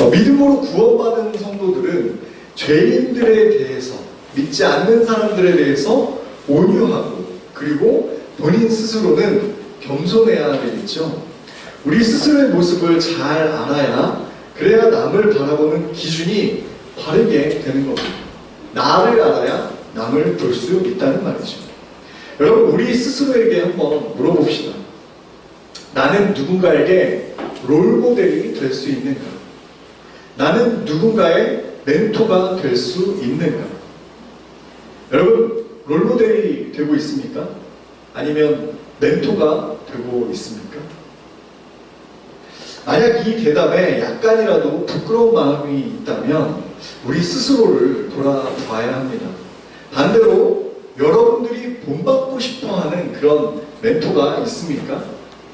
믿음으로 구원받은 성도들은 죄인들에 대해서, 믿지 않는 사람들에 대해서 온유하고, 그리고 본인 스스로는 겸손해야 되겠죠. 우리 스스로의 모습을 잘 알아야, 그래야 남을 바라보는 기준이 바르게 되는 겁니다. 나를 알아야 남을 볼 수 있다는 말이죠. 여러분, 우리 스스로에게 한번 물어봅시다. 나는 누군가에게 롤모델이 될 수 있는가? 나는 누군가의 멘토가 될 수 있는가? 여러분, 롤모델이 되고 있습니까? 아니면 멘토가 되고 있습니까? 만약 이 대답에 약간이라도 부끄러운 마음이 있다면 우리 스스로를 돌아봐야 합니다. 반대로 여러분들이 본받고 싶어하는 그런 멘토가 있습니까?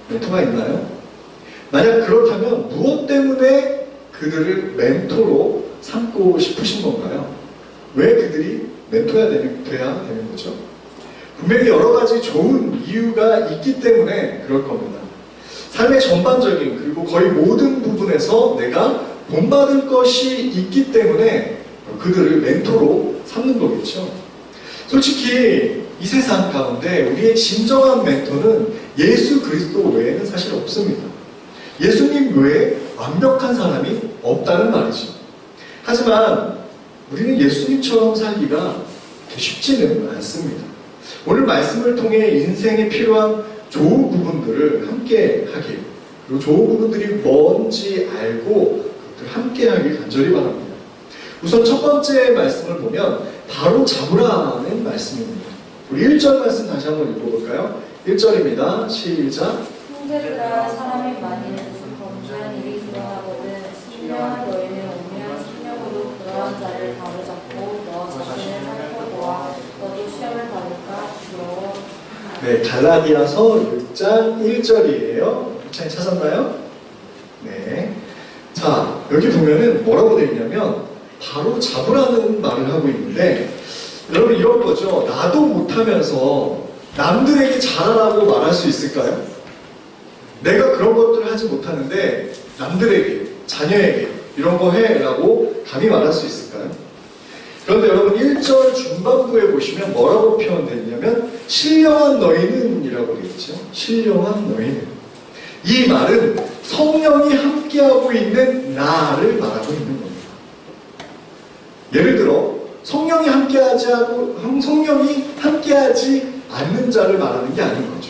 멘토가 있나요? 만약 그렇다면 무엇 때문에 그들을 멘토로 삼고 싶으신 건가요? 왜 그들이 멘토가 돼야 되는 거죠? 분명히 여러 가지 좋은 이유가 있기 때문에 그럴 겁니다. 삶의 전반적인, 그리고 거의 모든 부분에서 내가 본받을 것이 있기 때문에 그들을 멘토로 삼는 거겠죠. 솔직히 이 세상 가운데 우리의 진정한 멘토는 예수 그리스도 외에는 사실 없습니다. 예수님 외에 완벽한 사람이 없다는 말이죠. 하지만 우리는 예수님처럼 살기가 쉽지는 않습니다. 오늘 말씀을 통해 인생에 필요한 좋은 부분들을 함께 하길, 그리고 좋은 부분들이 뭔지 알고 그것들을 함께 하길 간절히 바랍니다. 우선 첫 번째 말씀을 보면 바로 잡으라는 말씀입니다. 우리 1절 말씀 다시 한번 읽어볼까요? 1절입니다. 시작. 형제들아, 사람이 만일 범죄한 일이 드러나거든 신령한 너희는 오면 신령으로 그러한 자를 바로잡고 너 자신을 살펴보아 너도 시험을 받을까 두려워. 네, 갈라디아서 6장 1절이에요. 잘 찾았나요? 네. 자, 여기 보면은 뭐라고 되어 있냐면 바로 잡으라는 말을 하고 있는데, 여러분 이런 거죠. 나도 못하면서 남들에게 잘하라고 말할 수 있을까요? 내가 그런 것들을 하지 못하는데 남들에게, 자녀에게 이런 거 해라고 감히 말할 수 있을까요? 그런데 여러분 1절 중반부에 보시면 뭐라고 표현되어 있냐면 신령한 너희는 이라고 되어 있죠. 신령한 너희는. 이 말은 성령이 함께하고 있는 나를 말하고 있는 겁니다. 예를 들어 성령이 함께하지 않는 자를 말하는 게 아닌 거죠.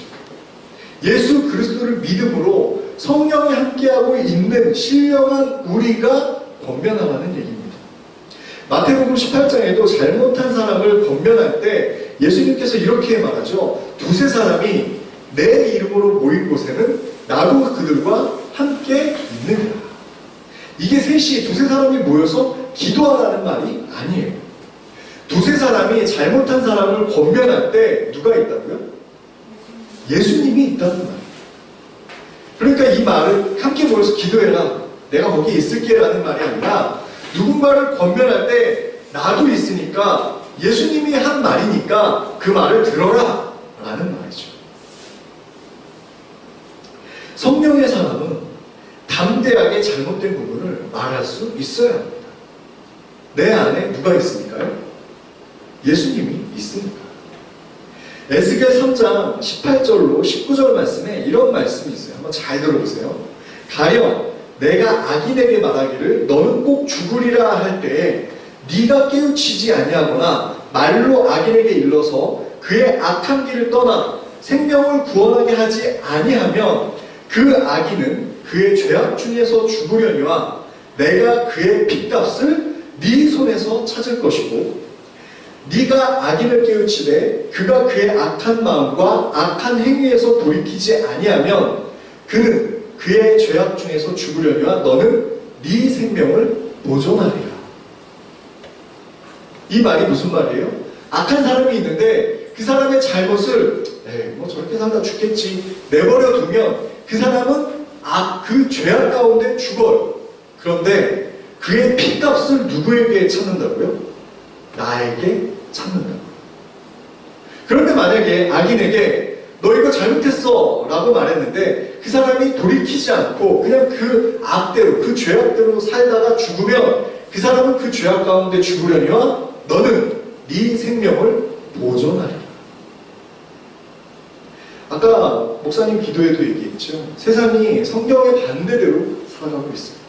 예수 그리스도를 믿음으로 성령이 함께하고 있는 신령한 우리가 권면하라는 얘기입니다. 마태복음 18장에도 잘못한 사람을 권면할 때 예수님께서 이렇게 말하죠. 두세 사람이 내 이름으로 모인 곳에는 나도 그들과 함께 있느니라. 이게 셋이, 두세 사람이 모여서 기도하라는 말이 아니에요. 두세 사람이 잘못한 사람을 권면할 때 누가 있다고요? 예수님이 있다는 말이에요. 그러니까 이 말은 함께 모여서 기도해라, 내가 거기 있을게 라는 말이 아니라 누군가를 권면할 때 나도 있으니까 예수님이 한 말이니까 그 말을 들어라 라는 말이죠. 성령의 사람은 담대하게 잘못된 부분을 말할 수 있어야 합니다. 내 안에 누가 있으니까요? 예수님이 있으니까. 에스겔 3장 18절로 19절 말씀에 이런 말씀이 있어요. 한번 잘 들어보세요. 가령 내가 악인에게 말하기를 너는 꼭 죽으리라 할 때에 네가 깨우치지 아니하거나 말로 악인에게 일러서 그의 악한 길을 떠나 생명을 구원하게 하지 아니하면 그 악인은 그의 죄악 중에서 죽으려니와 내가 그의 핏값을 네 손에서 찾을 것이고, 네가 악인을 깨우치되 그가 그의 악한 마음과 악한 행위에서 돌이키지 아니하면 그는 그의 죄악 중에서 죽으려니와 너는 네 생명을 보존하리라. 이 말이 무슨 말이에요? 악한 사람이 있는데 그 사람의 잘못을 뭐 저렇게 살다 죽겠지 내버려 두면 그 사람은 그 죄악 가운데 죽어요. 그런데 그의 핏값을 누구에게 찾는다고요? 나에게 찾는다고요. 그런데 만약에 악인에게 너 이거 잘못했어 라고 말했는데 그 사람이 돌이키지 않고 그냥 그 악대로, 그 죄악대로 살다가 죽으면 그 사람은 그 죄악 가운데 죽으려니와 너는 네 생명을 보존하리라. 아까 목사님 기도에도 얘기했죠. 세상이 성경의 반대대로 살아가고 있어요.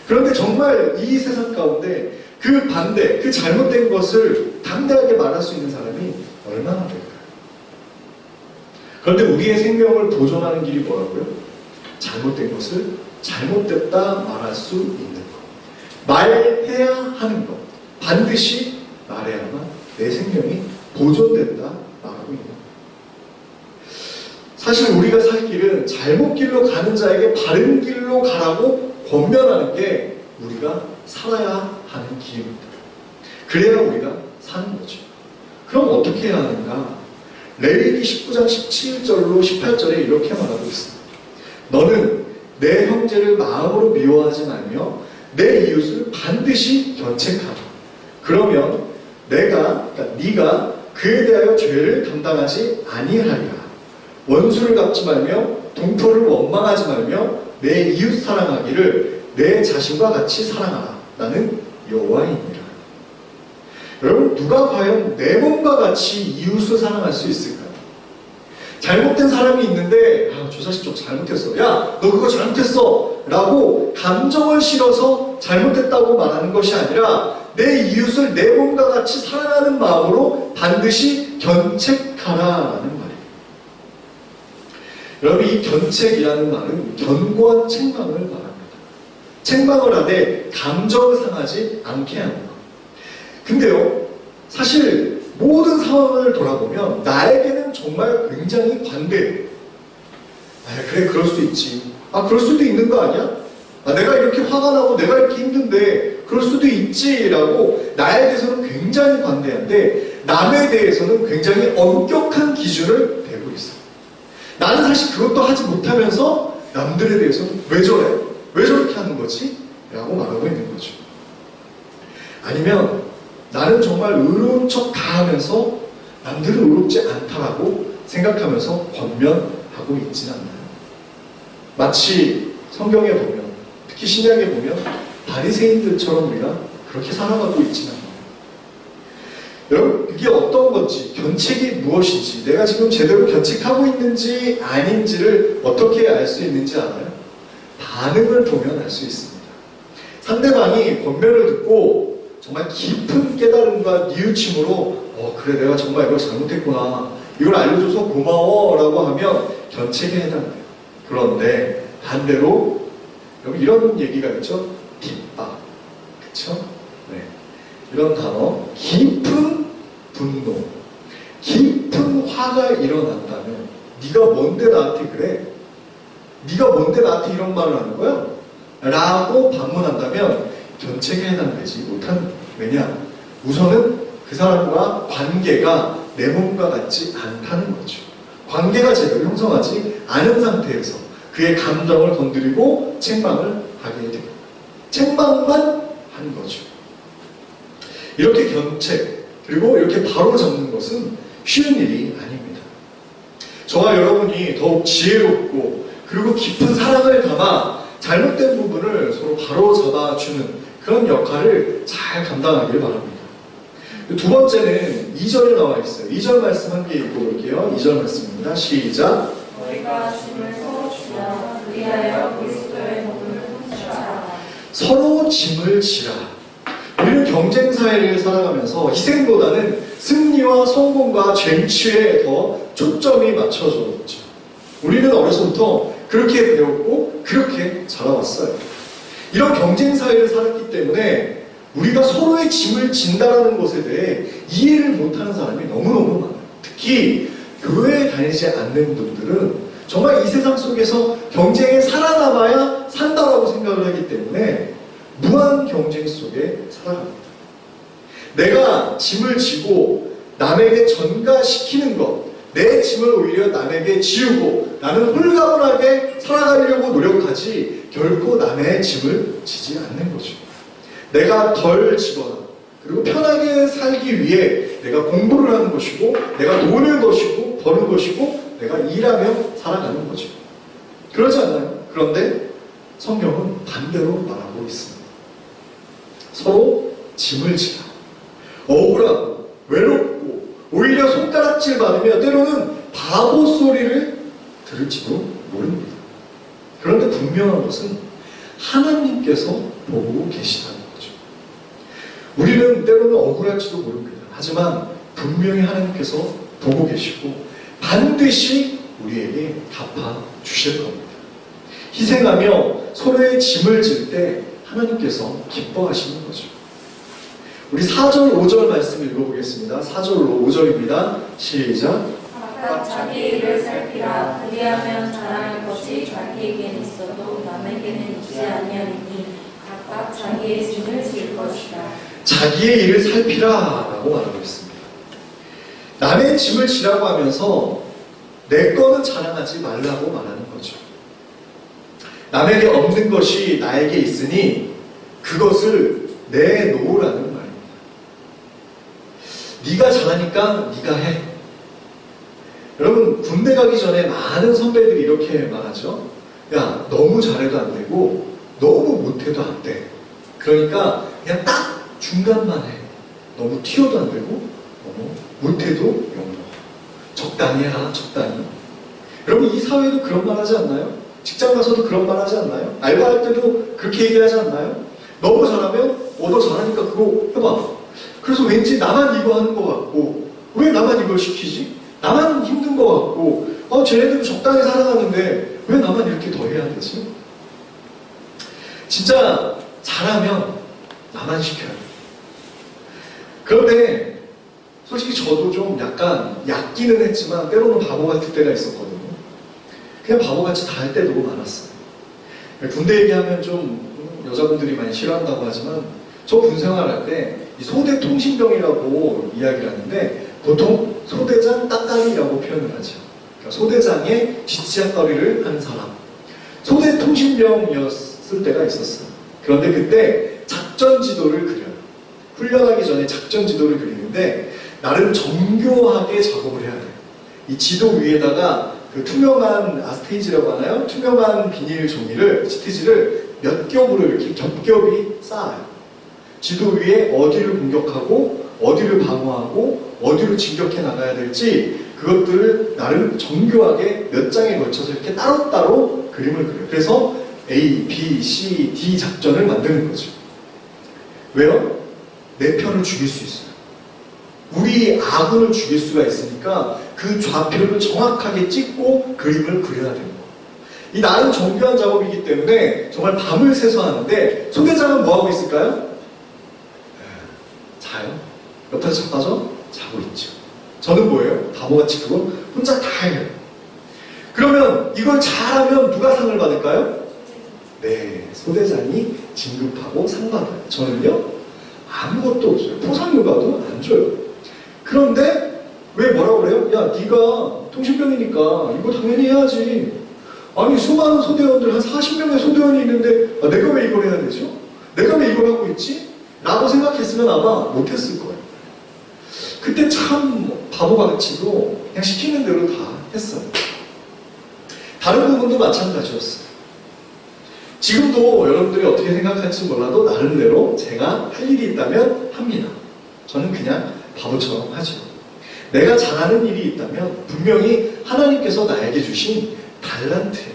그런데 정말 이 세상 가운데 그 반대, 그 잘못된 것을 당당하게 말할 수 있는 사람이 얼마나 될까요? 그런데 우리의 생명을 보존하는 길이 뭐라고요? 잘못된 것을 잘못됐다 말할 수 있는 것. 말해야 하는 것. 반드시 말해야만 내 생명이 보존된다 말하고 있는 것. 사실 우리가 살 길은 잘못 길로 가는 자에게 바른 길로 가라고 권면하는 게 우리가 살아야 하는 길입니다. 그래야 우리가 사는 거죠. 그럼 어떻게 해야 하는가? 레위기 19장 17절로 18절에 이렇게 말하고 있습니다. 너는 내 형제를 마음으로 미워하지 말며 내 이웃을 반드시 견책하라. 그러면 네가 그에 대하여 죄를 감당하지 아니하리라. 원수를 갚지 말며 동포를 원망하지 말며 내 이웃 사랑하기를 내 자신과 같이 사랑하라. 나는 여호와이니라. 여러분, 누가 과연 내 몸과 같이 이웃을 사랑할 수 있을까요? 잘못된 사람이 있는데 저 자식 좀 잘못했어. 야, 너 그거 잘못했어 라고 감정을 실어서 잘못했다고 말하는 것이 아니라 내 이웃을 내 몸과 같이 사랑하는 마음으로 반드시 견책하라라는 말이에요. 여러분, 이 견책이라는 말은 견고한 책망을 말합니다. 책망을 하되 감정을 상하지 않게 하는 것. 근데요, 사실 모든 상황을 돌아보면 나에게는 정말 굉장히 관대해요. 그래, 그럴 수 있지. 그럴 수도 있는 거 아니야? 내가 이렇게 화가 나고 내가 이렇게 힘든데 그럴 수도 있지라고 나에 대해서는 굉장히 관대한데 남에 대해서는 굉장히 엄격한 기준을 대고 있어요. 나는 사실 그것도 하지 못하면서 남들에 대해서는 왜 저래? 왜 저렇게 하는 거지? 라고 말하고 있는 거죠. 아니면 나는 정말 의로운 척 다 하면서 남들은 의롭지 않다라고 생각하면서 권면하고 있진 않나요? 마치 성경에 보면, 특히 신약에 보면 바리새인들처럼 우리가 그렇게 살아가고 있진 않나요? 여러분, 그게 어떤 건지, 견책이 무엇인지, 내가 지금 제대로 견책하고 있는지 아닌지를 어떻게 알 수 있는지 알아요? 반응을 보면 알 수 있습니다. 상대방이 권면을 듣고 정말 깊은 깨달음과 뉘우침으로 그래, 내가 정말 이걸 잘못했구나, 이걸 알려줘서 고마워 라고 하면 견책에 해당돼요. 그런데 반대로 여기 이런 얘기가 있죠. 핍박, 그쵸? 네. 이런 단어, 깊은 분노, 깊은 화가 일어난다면 네가 뭔데 나한테 그래? 네가 뭔데 나한테 이런 말을 하는 거야? 라고 반문한다면 견책에 해당되지 못하는 거예요. 왜냐? 우선은 그 사람과 관계가 내 몸과 같지 않다는 거죠. 관계가 제대로 형성하지 않은 상태에서 그의 감정을 건드리고 책망을 하게 됩니다. 책망만 하는 거죠. 이렇게 견책, 그리고 이렇게 바로 잡는 것은 쉬운 일이 아닙니다. 저와 여러분이 더욱 지혜롭고 그리고 깊은 사랑을 담아 잘못된 부분을 서로 바로 잡아주는 그런 역할을 잘 감당하길 바랍니다. 두 번째는 2절에 나와 있어요. 2절 말씀 함께 읽어볼게요. 2절 말씀입니다. 시작. 너희가 짐을 서로 지라 위하여 그리스도의 몸을 훔치라. 서로 짐을 지라. 우리는 경쟁 사회를 살아가면서 희생보다는 승리와 성공과 쟁취에 더 초점이 맞춰져 있죠. 우리는 어려서부터 그렇게 배웠고 그렇게 자라왔어요. 이런 경쟁 사회를 살았기 때문에 우리가 서로의 짐을 진다라는 것에 대해 이해를 못하는 사람이 너무너무 많아요. 특히 교회에 다니지 않는 분들은 정말 이 세상 속에서 경쟁에 살아남아야 산다라고 생각을 하기 때문에 무한 경쟁 속에 살아갑니다. 내가 짐을 지고 남에게 전가시키는 것, 내 짐을 오히려 남에게 지우고 나는 홀가분하게 살아가려고 노력하지 결코 남의 짐을 지지 않는 거죠. 내가 덜 지거나 그리고 편하게 살기 위해 내가 공부를 하는 것이고 내가 노는 것이고 버는 것이고 내가 일하며 살아가는 거죠. 그러지 않나요? 그런데 성경은 반대로 말하고 있습니다. 서로 짐을 지라. 억울하고 외롭고 오히려 손가락질 받으며 때로는 바보 소리를 들을지도 모릅니다. 그런데 분명한 것은 하나님께서 보고 계시다는 거죠. 우리는 때로는 억울할지도 모릅니다. 하지만 분명히 하나님께서 보고 계시고 반드시 우리에게 갚아 주실 겁니다. 희생하며 서로의 짐을 질 때 하나님께서 기뻐하시는 거죠. 우리 4절, 5절 말씀 읽어보겠습니다. 4절로 5절입니다. 시작. 각각 자기 일을 살피라. 그리하면 자랑할 것이 자기에게는 있어도 남에게는 있지 아니하리니 각각 자기의 짐을 질 것이다. 자기의 일을 살피라 라고 말하고 있습니다. 남의 짐을 지라고 하면서 내 거는 자랑하지 말라고 말하는 거죠. 남에게 없는 것이 나에게 있으니 그것을 내놓으라는 말입니다. 네가 잘하니까 네가 해. 여러분 군대 가기 전에 많은 선배들이 이렇게 말하죠. 야, 너무 잘해도 안 되고 너무 못해도 안 돼. 그러니까 그냥 딱 중간만 해. 너무 튀어도 안 되고 너무 못해도 용도. 적당히 해라. 적당히. 여러분 이 사회도 그런 말 하지 않나요? 직장 가서도 그런 말 하지 않나요? 알바할 때도 그렇게 얘기하지 않나요? 너무 잘하면 너 잘하니까 그거 해봐. 그래서 왠지 나만 이거 하는 것 같고 왜 나만 이걸 시키지? 나만 힘든 것 같고 쟤네들은 적당히 살아가는데 왜 나만 이렇게 더 해야 되지? 진짜 잘하면 나만 시켜요. 그런데 솔직히 저도 좀 약간 얕기는 했지만 때로는 바보 같을 때가 있었거든요. 그냥 바보같이 다 할 때도 많았어요. 군대 얘기하면 좀 여자분들이 많이 싫어한다고 하지만 저 군생활할 때 이 소대통신병이라고 이야기를 하는데 보통 소대장 따까리라고 표현을 하죠. 그러니까 소대장의 뒷지압거리를 하는 사람. 소대통신병이었을 때가 있었어요. 그런데 그때 작전 지도를 그려요. 훈련하기 전에 작전 지도를 그리는데 나름 정교하게 작업을 해야 돼요. 이 지도 위에다가 그 투명한 아스테이지라고 하나요? 투명한 비닐 종이를, 스티지를 몇 겹으로 이렇게 겹겹이 쌓아요. 지도 위에 어디를 공격하고 어디를 방어하고 어디로 진격해 나가야 될지 그것들을 나름 정교하게 몇 장에 걸쳐서 이렇게 따로따로 그림을 그려요. 그래서 A, B, C, D 작전을 만드는 거죠. 왜요? 내 편을 죽일 수 있어요. 우리 아군을 죽일 수가 있으니까 그 좌표를 정확하게 찍고 그림을 그려야 됩니다. 이 나름 정교한 작업이기 때문에 정말 밤을 새서 하는데 소대장은 뭐하고 있을까요? 자요. 옆에서 자빠져? 자고 있죠. 저는 뭐예요? 바보같이 그걸 혼자 다 해요. 그러면 이걸 잘하면 누가 상을 받을까요? 네, 소대장이 진급하고 상 받아요. 저는요? 아무것도 없어요. 포상휴가도 안 줘요. 그런데 왜 뭐라고 그래요? 야, 네가 통신병이니까 이거 당연히 해야지. 아니 수많은 소대원들 한 40명의 소대원이 있는데 내가 왜 이걸 해야 되죠? 내가 왜 이걸 하고 있지? 라고 생각했으면 아마 못했을 거예요. 그때 참 바보같이도 그냥 시키는 대로 다 했어요. 다른 부분도 마찬가지였어요. 지금도 여러분들이 어떻게 생각할지 몰라도 나름대로 제가 할 일이 있다면 합니다. 저는 그냥 바보처럼 하죠. 내가 잘하는 일이 있다면 분명히 하나님께서 나에게 주신 달란트예요.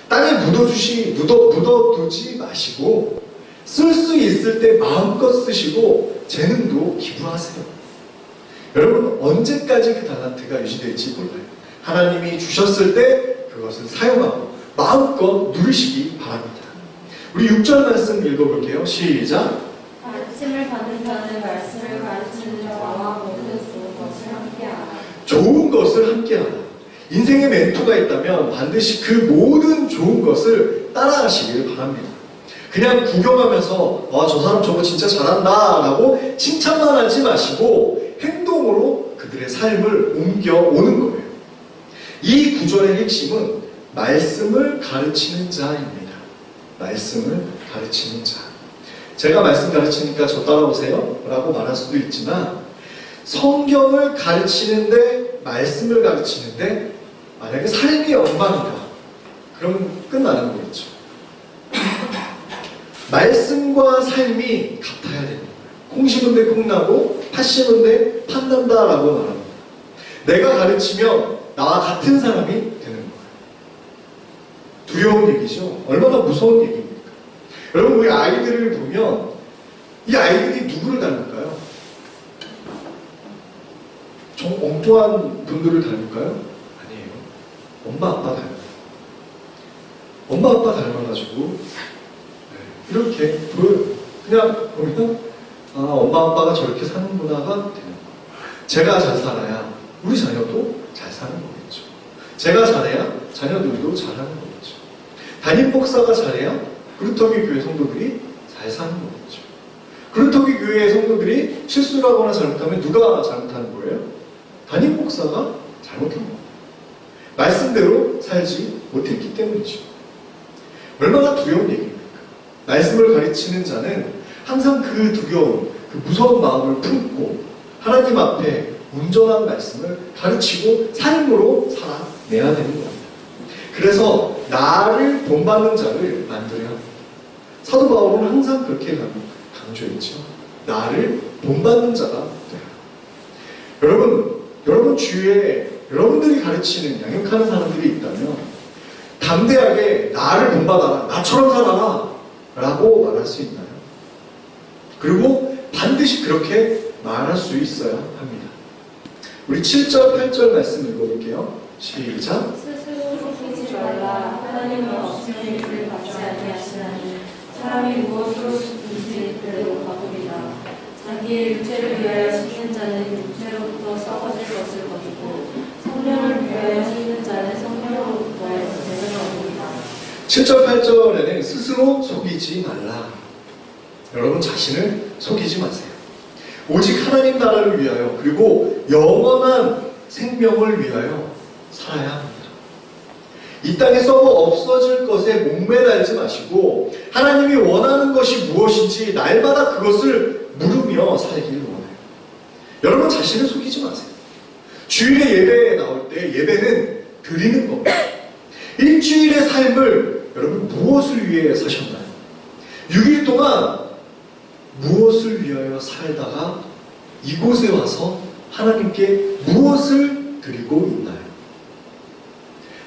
땅에 묻어두지 마시고 쓸 수 있을 때 마음껏 쓰시고 재능도 기부하세요. 여러분 언제까지 그 달란트가 유지될지 몰라요. 하나님이 주셨을 때 그것을 사용하고 마음껏 누리시기 바랍니다. 우리 6절 말씀 읽어볼게요. 시작. 가르침을 받는 자는 말씀을 가르치는 자와 모든 좋은 것을 함께하라. 좋은 것을 함께하라. 인생에 멘토가 있다면 반드시 그 모든 좋은 것을 따라하시길 바랍니다. 그냥 구경하면서 저 사람 저거 진짜 잘한다 라고 칭찬만 하지 마시고 행동으로 그들의 삶을 옮겨오는 거예요. 이 구절의 핵심은 말씀을 가르치는 자입니다. 말씀을 가르치는 자. 제가 말씀 가르치니까 저 따라오세요 라고 말할 수도 있지만 성경을 가르치는데 말씀을 가르치는데 만약에 삶이 엉망이다. 그럼 끝나는 거겠죠. 말씀과 삶이 같아야 됩니다. 콩 심은 데 콩나고 팥 심은 데 팥난다라고 말합니다. 내가 가르치면 나와 같은 사람이 되는 거예요. 두려운 얘기죠. 얼마나 무서운 얘기입니까? 여러분, 우리 아이들을 보면 이 아이들이 누구를 닮을까요? 좀 엉뚱한 분들을 닮을까요? 아니에요. 엄마 아빠 닮아요. 엄마 아빠 닮아가지고 이렇게 보여요. 그냥 보면 아, 엄마 아빠가 저렇게 사는구나가 되는 거예요. 제가 잘 살아야 우리 자녀도 잘 사는 거겠죠. 제가 잘해야 자녀들도 잘하는 거겠죠. 담임 목사가 잘해야 그루터기 교회 성도들이 잘 사는 거겠죠. 그루터기 교회의 성도들이 실수를 하거나 잘못하면 누가 잘못하는 거예요? 담임 목사가 잘못한 거예요. 말씀대로 살지 못했기 때문이죠. 얼마나 두려운 얘기입니까? 말씀을 가르치는 자는 항상 그 두려움, 그 무서운 마음을 품고 하나님 앞에 온전한 말씀을 가르치고 삶으로 살아내야 되는 겁니다. 그래서 나를 본받는 자를 만들어야 합니다. 사도 바울은 항상 그렇게 강조했죠. 나를 본받는 자가 되라. 여러분 주위에 여러분들이 가르치는 양육하는 사람들이 있다면 담대하게 나를 본받아라, 나처럼 살아라 라고 말할 수 있나요? 그리고 반드시 그렇게 말할 수 있어야 합니다. 우리 7절, 8절 말씀 읽어볼게요. 시작. 스스로 속이지 말라. 하나님은 없으면 일을 받지 아니하시나니 사람이 무엇으로 심든지 그대로 거두리라. 자기의 육체를 위하여 심는 자는 육체로부터 썩어질 것을 거두고 성령을 위하여 심는 자는 성령으로부터 영생을 거두리라. 7절, 8절에는 스스로 속이지 말라. 여러분 자신을 속이지 마세요. 오직 하나님 나라를 위하여 그리고 영원한 생명을 위하여 살아야 합니다. 이 땅에 썩어 없어질 것에 목매달지 마시고 하나님이 원하는 것이 무엇인지 날마다 그것을 물으며 살기를 원해요. 여러분 자신을 속이지 마세요. 주일에 예배에 나올 때 예배는 드리는 겁니다. 일주일의 삶을 여러분 무엇을 위해 사셨나요? 6일 동안 무엇을 위하여 살다가 이곳에 와서 하나님께 무엇을 드리고 있나요?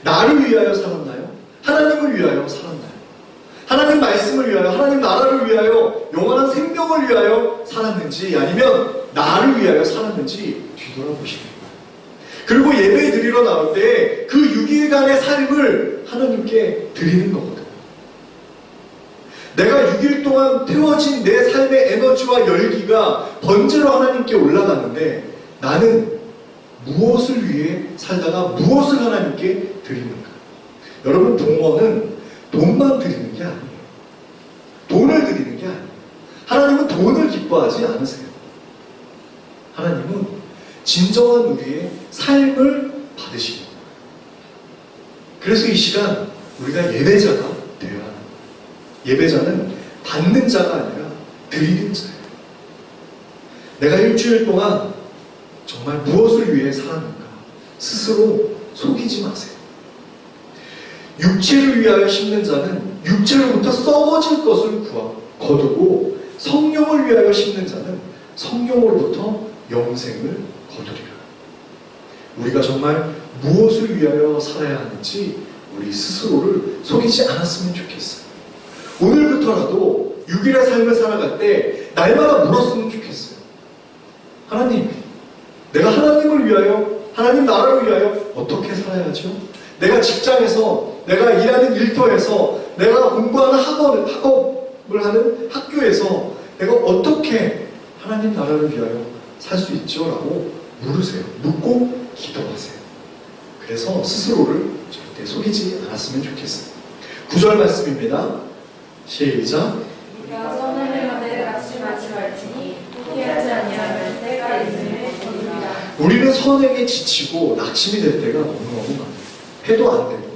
나를 위하여 살았나요? 하나님을 위하여 살았나요? 하나님 말씀을 위하여, 하나님 나라를 위하여, 영원한 생명을 위하여 살았는지 아니면 나를 위하여 살았는지 뒤돌아보시는 거예요. 그리고 예배 드리러 나올 때 그 6일간의 삶을 하나님께 드리는 거거든요. 내가 6일 동안 태워진 내 삶의 에너지와 열기가 번제로 하나님께 올라가는데 나는 무엇을 위해 살다가 무엇을 하나님께 드리는가? 여러분 동원은 돈만 드리는 게 아니에요. 돈을 드리는 게 아니에요. 하나님은 돈을 기뻐하지 않으세요. 하나님은 진정한 우리의 삶을 받으시는 거예요. 그래서 이 시간 우리가 예배자가 되어야 합니다. 예배자는 받는 자가 아니라 드리는 자예요. 내가 일주일 동안 정말 무엇을 위해 살았는가 스스로 속이지 마세요. 육체를 위하여 심는 자는 육체로부터 썩어질 것을 거두고 성령을 위하여 심는 자는 성령으로부터 영생을 거두리라. 우리가 정말 무엇을 위하여 살아야 하는지 우리 스스로를 속이지 않았으면 좋겠어요. 오늘부터라도 6일의 삶을 살아갈 때 날마다 물었으면 좋겠어요. 하나님, 내가 하나님을 위하여, 하나님 나라를 위하여 어떻게 살아야죠? 내가 직장에서, 내가 일하는 일터에서, 내가 공부하는 학업을 하는 학교에서 내가 어떻게 하나님 나라를 위하여 살 수 있죠? 라고 물으세요. 묻고 기도하세요. 그래서 스스로를 절대 속이지 않았으면 좋겠어요. 9절 말씀입니다. 시작. 네가 선을 행하되 낙심하지 말지니 포기하지 아니하면 때가 있음에 거두리라. 우리는 선행에 지치고 낙심이 될 때가 너무너무 많아요. 해도 안 되고.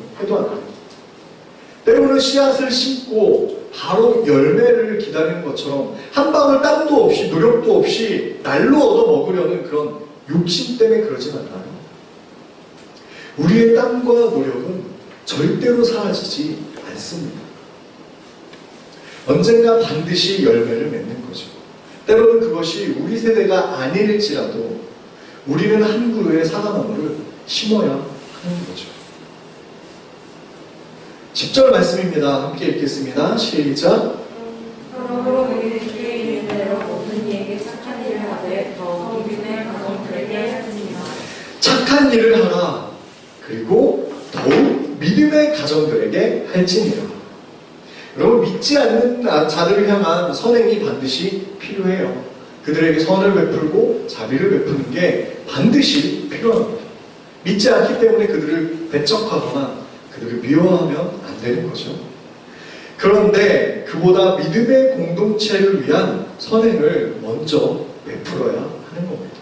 때로는 씨앗을 심고 바로 열매를 기다리는 것처럼 한 방울 땀도 없이 노력도 없이 날로 얻어 먹으려는 그런 욕심 때문에 그러진 않나요? 우리의 땀과 노력은 절대로 사라지지 않습니다. 언젠가 반드시 열매를 맺는 거죠. 때로는 그것이 우리 세대가 아닐지라도 우리는 한 그루의 사과나무를 심어야 하는 거죠. 10절 말씀입니다. 함께 읽겠습니다. 시작. 그러므로 우리는 주의 이르는 대로 모든 이에게 착한 일을 하되 더욱 믿음의 가정들에게 할지니라. 착한 일을 하라. 그리고 더욱 믿음의 가정들에게 할지니라. 여러분, 믿지 않는 자들을 향한 선행이 반드시 필요해요. 그들에게 선을 베풀고 자비를 베푸는 게 반드시 필요합니다. 믿지 않기 때문에 그들을 배척하거나 그들을 미워하면 안 되는 거죠. 그런데 그보다 믿음의 공동체를 위한 선행을 먼저 베풀어야 하는 겁니다.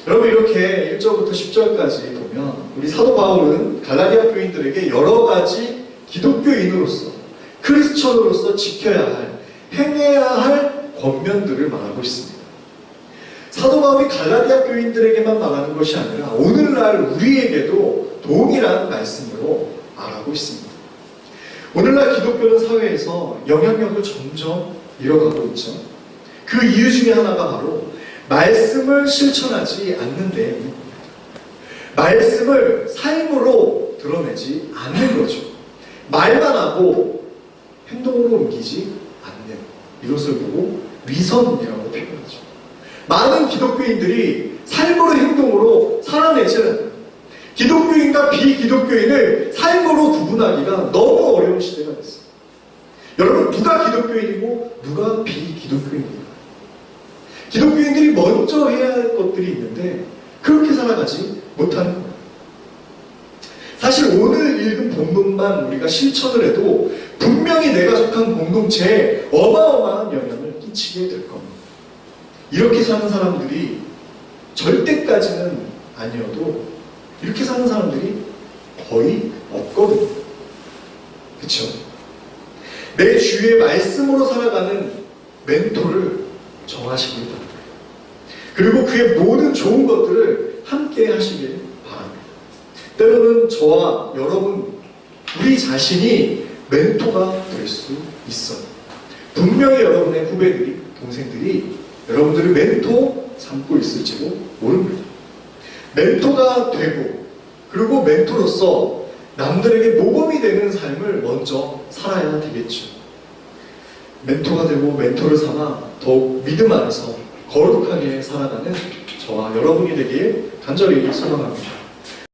여러분, 이렇게 1절부터 10절까지 보면 우리 사도 바울은 갈라디아 교인들에게 여러 가지 기독교인으로서, 크리스천으로서 지켜야 할, 행해야 할 권면들을 말하고 있습니다. 사도 바울이 갈라디아 교인들에게만 말하는 것이 아니라 오늘날 우리에게도 동일한 말씀으로 말하고 있습니다. 오늘날 기독교는 사회에서 영향력을 점점 잃어가고 있죠. 그 이유 중에 하나가 바로 말씀을 실천하지 않는 데에 있는 겁니다. 말씀을 삶으로 드러내지 않는 거죠. 말만 하고 행동으로 옮기지 않는, 이것을 보고 위선이라고 표현하죠. 많은 기독교인들이 삶으로 행동으로 살아내지 않아요. 기독교인과 비기독교인을 삶으로 구분하기가 너무 어려운 시대가 됐어요. 여러분, 누가 기독교인이고 누가 비기독교인인가? 기독교인들이 먼저 해야 할 것들이 있는데 그렇게 살아가지 못하는 거예요. 사실 오늘 읽은 본문만 우리가 실천을 해도 분명히 내가 속한 공동체에 어마어마한 영향을 끼치게 될 겁니다. 이렇게 사는 사람들이 절대까지는 아니어도 이렇게 사는 사람들이 거의 없거든요. 그렇죠? 내 주위의 말씀으로 살아가는 멘토를 정하시길 바랍니다. 그리고 그의 모든 좋은 것들을 함께 하시길 바랍니다. 때로는 저와 여러분, 우리 자신이 멘토가 될 수 있어요. 분명히 여러분의 후배들이, 동생들이 여러분들을 멘토 삼고 있을지도 모릅니다. 멘토가 되고, 그리고 멘토로서 남들에게 모범이 되는 삶을 먼저 살아야 되겠죠. 멘토가 되고 멘토를 삼아 더욱 믿음 안에서 거룩하게 살아가는 저와 여러분이 되길 간절히 소망합니다.